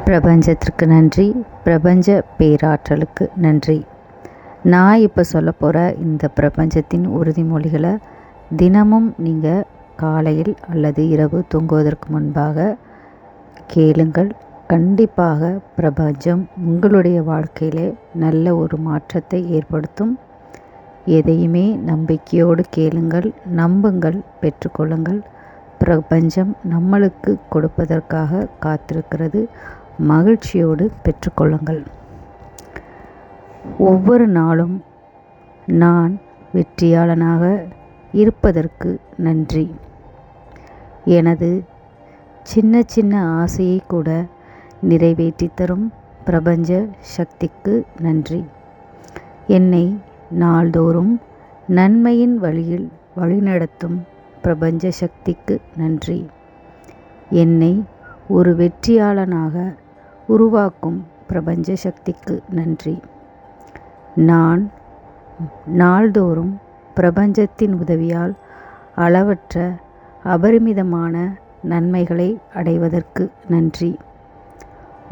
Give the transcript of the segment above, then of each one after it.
பிரபஞ்சத்திற்கு நன்றி, பிரபஞ்ச பேராற்றலுக்கு நன்றி. நான் இப்போ சொல்ல போகிற இந்த பிரபஞ்சத்தின் உறுதிமொழிகளை தினமும் நீங்கள் காலையில் அல்லது இரவு தூங்குவதற்கு முன்பாக கேளுங்கள். கண்டிப்பாக பிரபஞ்சம் உங்களுடைய வாழ்க்கையிலே நல்ல ஒரு மாற்றத்தை ஏற்படுத்தும். எதையுமே நம்பிக்கையோடு கேளுங்கள், நம்புங்கள், பெற்றுக்கொள்ளுங்கள். பிரபஞ்சம் நம்மளுக்கு கொடுப்பதற்காக காத்திருக்கிறது. மகிழ்ச்சியோடு பெற்றுக்கொள்ளுங்கள். ஒவ்வொரு நாளும் நான் வெற்றியாளனாக இருப்பதற்கு நன்றி. எனது சின்ன சின்ன ஆசையை கூட நிறைவேற்றி தரும் பிரபஞ்ச சக்திக்கு நன்றி. என்னை நாள்தோறும் நன்மையின் வழியில் வழிநடத்தும் பிரபஞ்ச சக்திக்கு நன்றி. என்னை ஒரு வெற்றியாளனாக உருவாக்கும் பிரபஞ்ச சக்திக்கு நன்றி. நான் நாள்தோறும் பிரபஞ்சத்தின் உதவியால் அளவற்ற அபரிமிதமான நன்மைகளை அடைவதற்கு நன்றி.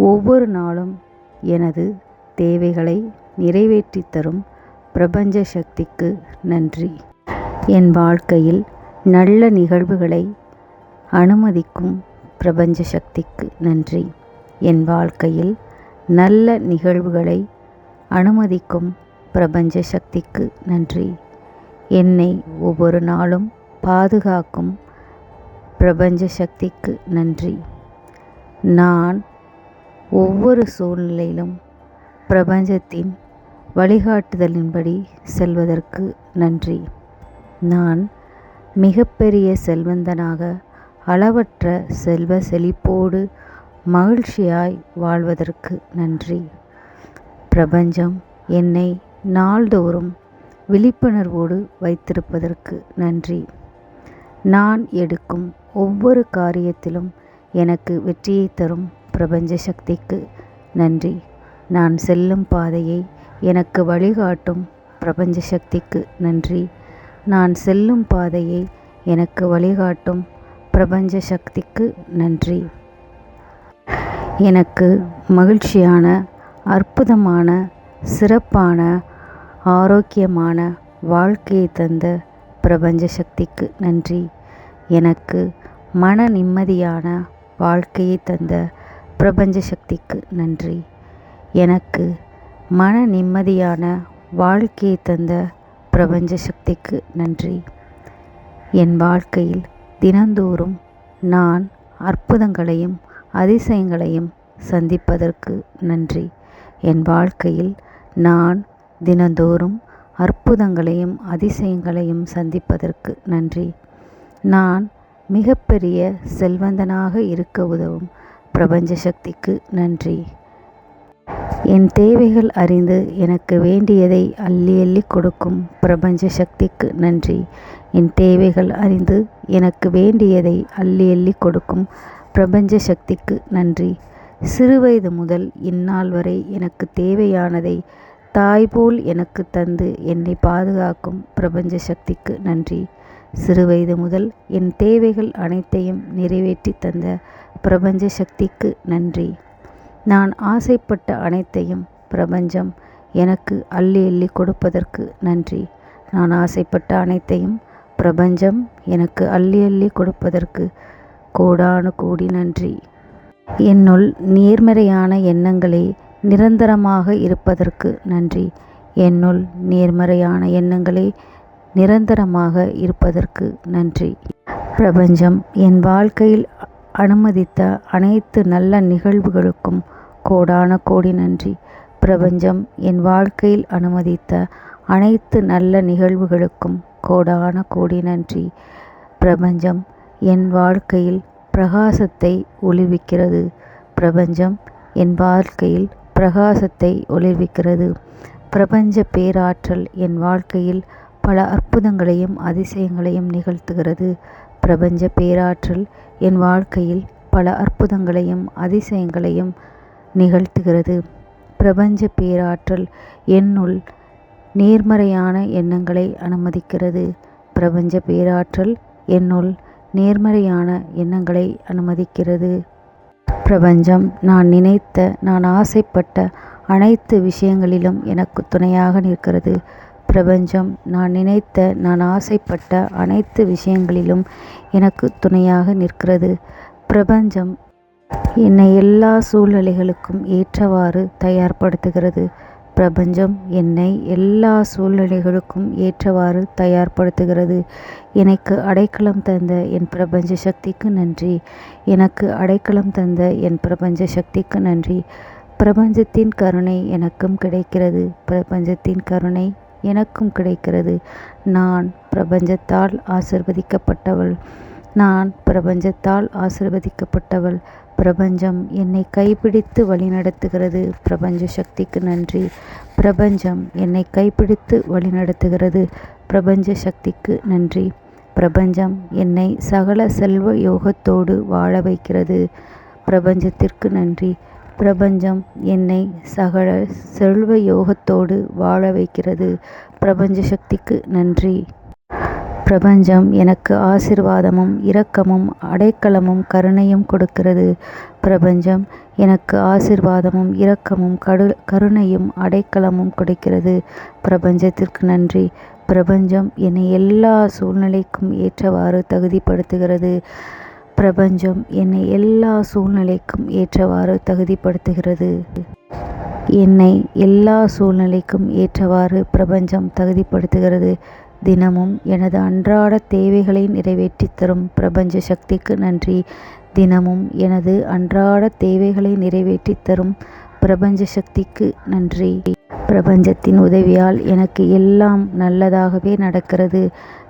ஒவ்வொரு நாளும் எனது தேவைகளை நிறைவேற்றி தரும் பிரபஞ்ச சக்திக்கு நன்றி. என் வாழ்க்கையில் நல்ல நிகழ்வுகளை அனுமதிக்கும் பிரபஞ்ச சக்திக்கு நன்றி. என் வாழ்க்கையில் நல்ல நிகழ்வுகளை அனுமதிக்கும் பிரபஞ்ச சக்திக்கு நன்றி. என்னை ஒவ்வொரு நாளும் பாதுகாக்கும் பிரபஞ்ச சக்திக்கு நன்றி. நான் ஒவ்வொரு சூழ்நிலையிலும் பிரபஞ்சத்தின் வழிகாட்டுதலின்படி செல்வதற்கு நன்றி. நான் மிகப்பெரிய செல்வந்தனாக அளவற்ற செல்வ செழிப்போடு மகிழ்ச்சியாய் வாழ்வதற்கு நன்றி. பிரபஞ்சம் என்னை நாள்தோறும் விழிப்புணர்வோடு வைத்திருப்பதற்கு நன்றி. நான் எடுக்கும் ஒவ்வொரு காரியத்திலும் எனக்கு வெற்றியை தரும் பிரபஞ்ச சக்திக்கு நன்றி. நான் செல்லும் பாதையை எனக்கு வழிகாட்டும் பிரபஞ்ச சக்திக்கு நன்றி. நான் செல்லும் பாதையை எனக்கு வழிகாட்டும் பிரபஞ்ச சக்திக்கு நன்றி. எனக்கு மகிழ்ச்சியான, அற்புதமான, சிறப்பான, ஆரோக்கியமான வாழ்க்கையை தந்த பிரபஞ்ச சக்திக்கு நன்றி. எனக்கு மன நிம்மதியான வாழ்க்கையை தந்த பிரபஞ்ச சக்திக்கு நன்றி. எனக்கு மன நிம்மதியான வாழ்க்கையை தந்த பிரபஞ்ச சக்திக்கு நன்றி. என் வாழ்க்கையில் தினந்தோறும் நான் அற்புதங்களையும் அதிசயங்களையும் சந்திப்பதற்கு நன்றி. என் வாழ்க்கையில் நான் தினந்தோறும் அற்புதங்களையும் அதிசயங்களையும் சந்திப்பதற்கு நன்றி. நான் மிகப்பெரிய செல்வந்தனாக இருக்க உதவும் பிரபஞ்ச சக்திக்கு நன்றி. என் தேவைகள் அறிந்து எனக்கு வேண்டியதை அள்ளி அள்ளி கொடுக்கும் பிரபஞ்ச சக்திக்கு நன்றி. என் தேவைகள் அறிந்து எனக்கு வேண்டியதை அள்ளி அள்ளி கொடுக்கும் பிரபஞ்ச சக்திக்கு நன்றி. சிறுவயது முதல் இந்நாள் வரை எனக்கு தேவையானதை தாய்போல் எனக்கு தந்து என்னை பாதுகாக்கும் பிரபஞ்ச சக்திக்கு நன்றி. சிறுவயது முதல் என் தேவைகள் அனைத்தையும் நிறைவேற்றி தந்த பிரபஞ்ச சக்திக்கு நன்றி. நான் ஆசைப்பட்ட அனைத்தையும் பிரபஞ்சம் எனக்கு அள்ளி அள்ளி கொடுப்பதற்கு நன்றி. நான் ஆசைப்பட்ட அனைத்தையும் பிரபஞ்சம் எனக்கு அள்ளி அள்ளி கொடுப்பதற்கு கோடானு கோடி நன்றி. என்னுள் நேர்மறையான எண்ணங்களே நிரந்தரமாக இருப்பதற்கு நன்றி. என்னுள் நேர்மறையான எண்ணங்களே நிரந்தரமாக இருப்பதற்கு நன்றி. பிரபஞ்சம் என் வாழ்க்கையில் அனுமதித்த அனைத்து நல்ல நிகழ்வுகளுக்கும் கோடான கோடி நன்றி. பிரபஞ்சம் என் வாழ்க்கையில் அனுமதித்த அனைத்து நல்ல நிகழ்வுகளுக்கும் கோடான கோடி நன்றி. பிரபஞ்சம் என் வாழ்க்கையில் பிரகாசத்தை ஒளிர்விக்கிறது. பிரபஞ்சம் என் வாழ்க்கையில் பிரகாசத்தை ஒளிர்விக்கிறது. பிரபஞ்ச பேராற்றல் என் வாழ்க்கையில் பல அற்புதங்களையும் அதிசயங்களையும் நிகழ்த்துகிறது. பிரபஞ்ச பேராற்றல் என் வாழ்க்கையில் பல அற்புதங்களையும் அதிசயங்களையும் நிகழ்த்துகிறது. பிரபஞ்ச பேராற்றல் என்னுள் நேர்மறையான எண்ணங்களை அனுமதிக்கிறது. பிரபஞ்ச பேராற்றல் என்னுள் நேர்மறையான எண்ணங்களை அனுமதிக்கிறது. பிரபஞ்சம் நான் நினைத்த, நான் ஆசைப்பட்ட அனைத்து விஷயங்களிலும் எனக்கு துணையாக நிற்கிறது. பிரபஞ்சம் நான் நினைத்த, நான் ஆசைப்பட்ட அனைத்து விஷயங்களிலும் எனக்கு துணையாக நிற்கிறது. பிரபஞ்சம் என்னை எல்லா சூழ்நிலைகளுக்கும் ஏற்றவாறு தயார்படுத்துகிறது. பிரபஞ்சம் என்னை எல்லா சூழ்நிலைகளுக்கும் ஏற்றவாறு தயார்படுத்துகிறது. எனக்கு அடைக்கலம் தந்த என் பிரபஞ்ச சக்திக்கு நன்றி. எனக்கு அடைக்கலம் தந்த என் பிரபஞ்ச சக்திக்கு நன்றி. பிரபஞ்சத்தின் கருணை எனக்கும் கிடைக்கிறது. பிரபஞ்சத்தின் கருணை எனக்கும் கிடைக்கிறது. நான் பிரபஞ்சத்தால் ஆசிர்வதிக்கப்பட்டவள். நான் பிரபஞ்சத்தால் ஆசிர்வதிக்கப்பட்டவள். பிரபஞ்சம் என்னை கைப்பிடித்து வழிநடத்துகிறது. பிரபஞ்ச சக்திக்கு நன்றி. பிரபஞ்சம் என்னை கைப்பிடித்து வழிநடத்துகிறது. பிரபஞ்ச சக்திக்கு நன்றி. பிரபஞ்சம் என்னை சகல செல்வ யோகத்தோடு வாழ வைக்கிறது. பிரபஞ்சத்திற்கு நன்றி. பிரபஞ்சம் என்னை சகல செல்வ யோகத்தோடு வாழ வைக்கிறது. பிரபஞ்ச சக்திக்கு நன்றி. பிரபஞ்சம் எனக்கு ஆசீர்வாதமும் இரக்கமும் அடைக்கலமும் கருணையும் கொடுக்கிறது. பிரபஞ்சம் எனக்கு ஆசீர்வாதமும் இரக்கமும் கருணையும் அடைக்கலமும் கொடுக்கிறது. பிரபஞ்சத்திற்கு நன்றி. பிரபஞ்சம் என்னை எல்லா சூழ்நிலைக்கும் ஏற்றவாறு தகுதிப்படுத்துகிறது. பிரபஞ்சம் என்னை எல்லா சூழ்நிலைக்கும் ஏற்றவாறு தகுதிப்படுத்துகிறது. என்னை எல்லா சூழ்நிலைக்கும் ஏற்றவாறு பிரபஞ்சம் தகுதிப்படுத்துகிறது. தினமும் எனது அன்றாட தேவைகளை நிறைவேற்றித் தரும் பிரபஞ்ச சக்திக்கு நன்றி. தினமும் எனது அன்றாட தேவைகளை நிறைவேற்றித் தரும் பிரபஞ்ச சக்திக்கு நன்றி. பிரபஞ்சத்தின் உதவியால் எனக்கு எல்லாம் நல்லதாகவே நடக்கிறது.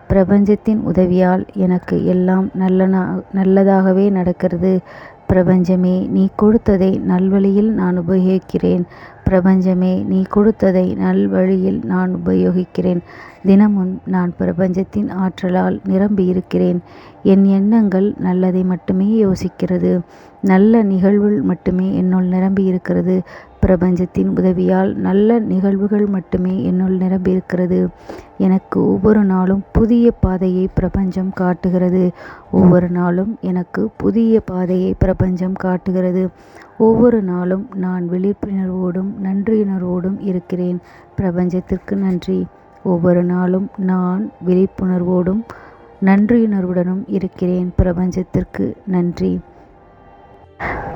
பிரபஞ்சத்தின் உதவியால் எனக்கு எல்லாம் நல்லதாகவே நடக்கிறது. பிரபஞ்சமே நீ கொடுத்ததை நல்வழியில் நான் உபயோகிக்கிறேன். பிரபஞ்சமே நீ கொடுத்ததை நல்வழியில் நான் உபயோகிக்கிறேன். தினமும் நான் பிரபஞ்சத்தின் ஆற்றலால் நிரம்பி இருக்கிறேன். என் எண்ணங்கள் நல்லதை மட்டுமே யோசிக்கிறது. நல்ல நிகழ்வுகள் மட்டுமே என்னுள் நிரம்பி இருக்கிறது. பிரபஞ்சத்தின் உதவியால் நல்ல நிகழ்வுகள் மட்டுமே என்னுள் நிரம்பி இருக்கிறது. எனக்கு ஒவ்வொரு நாளும் புதிய பாதையை பிரபஞ்சம் காட்டுகிறது. ஒவ்வொரு நாளும் எனக்கு புதிய பாதையை பிரபஞ்சம் காட்டுகிறது. ஒவ்வொரு நாளும் நான் விழிப்புணர்வோடும் நன்றியுணர்வோடும் இருக்கிறேன். பிரபஞ்சத்திற்கு நன்றி. ஒவ்வொரு நாளும் நான் விழிப்புணர்வோடும் நன்றியுணர்வுடனும் இருக்கிறேன். பிரபஞ்சத்திற்கு நன்றி.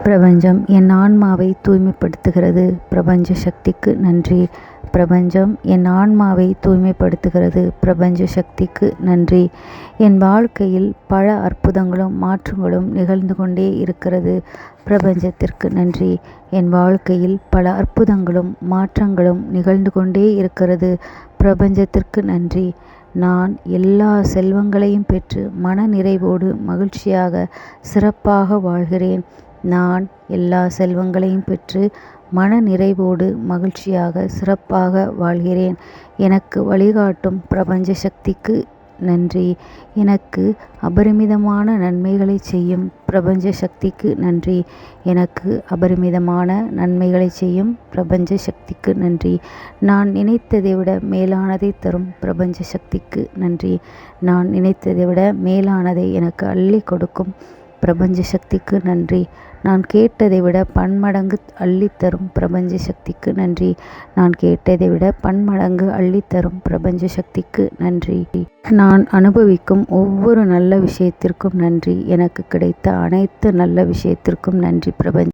பிரபஞ்சம் என் ஆன்மாவை தூய்மைப்படுத்துகிறது. பிரபஞ்ச சக்திக்கு நன்றி. பிரபஞ்சம் என் ஆன்மாவை தூய்மைப்படுத்துகிறது. பிரபஞ்ச சக்திக்கு நன்றி. என் வாழ்க்கையில் பல அற்புதங்களும் மாற்றங்களும் நிகழ்ந்து கொண்டே இருக்கிறது. பிரபஞ்சத்திற்கு நன்றி. என் வாழ்க்கையில் பல அற்புதங்களும் மாற்றங்களும் நிகழ்ந்து கொண்டே இருக்கிறது. பிரபஞ்சத்திற்கு நன்றி. நான் எல்லா செல்வங்களையும் பெற்று மன நிறைவோடு மகிழ்ச்சியாக சிறப்பாக வாழ்கிறேன். நான் எல்லா செல்வங்களையும் பெற்று மன நிறைவோடு மகிழ்ச்சியாக சிறப்பாக வாழ்கிறேன். எனக்கு வழிகாட்டும் பிரபஞ்ச சக்திக்கு நன்றி. எனக்கு அபரிமிதமான நன்மைகளை செய்யும் பிரபஞ்ச சக்திக்கு நன்றி. எனக்கு அபரிமிதமான நன்மைகளை செய்யும் பிரபஞ்ச சக்திக்கு நன்றி. நான் நினைத்ததை விட மேலானதை தரும் பிரபஞ்ச சக்திக்கு நன்றி. நான் நினைத்ததை விட மேலானதை எனக்கு அள்ளி கொடுக்கும் பிரபஞ்ச சக்திக்கு நன்றி. நான் கேட்டதை விட பன்மடங்கு அள்ளித்தரும் பிரபஞ்ச சக்திக்கு நன்றி. நான் கேட்டதை விட பன்மடங்கு அள்ளித்தரும் பிரபஞ்ச சக்திக்கு நன்றி. நான் அனுபவிக்கும் ஒவ்வொரு நல்ல விஷயத்திற்கும் நன்றி. எனக்கு கிடைத்த அனைத்து நல்ல விஷயத்திற்கும் நன்றி. பிரபஞ்ச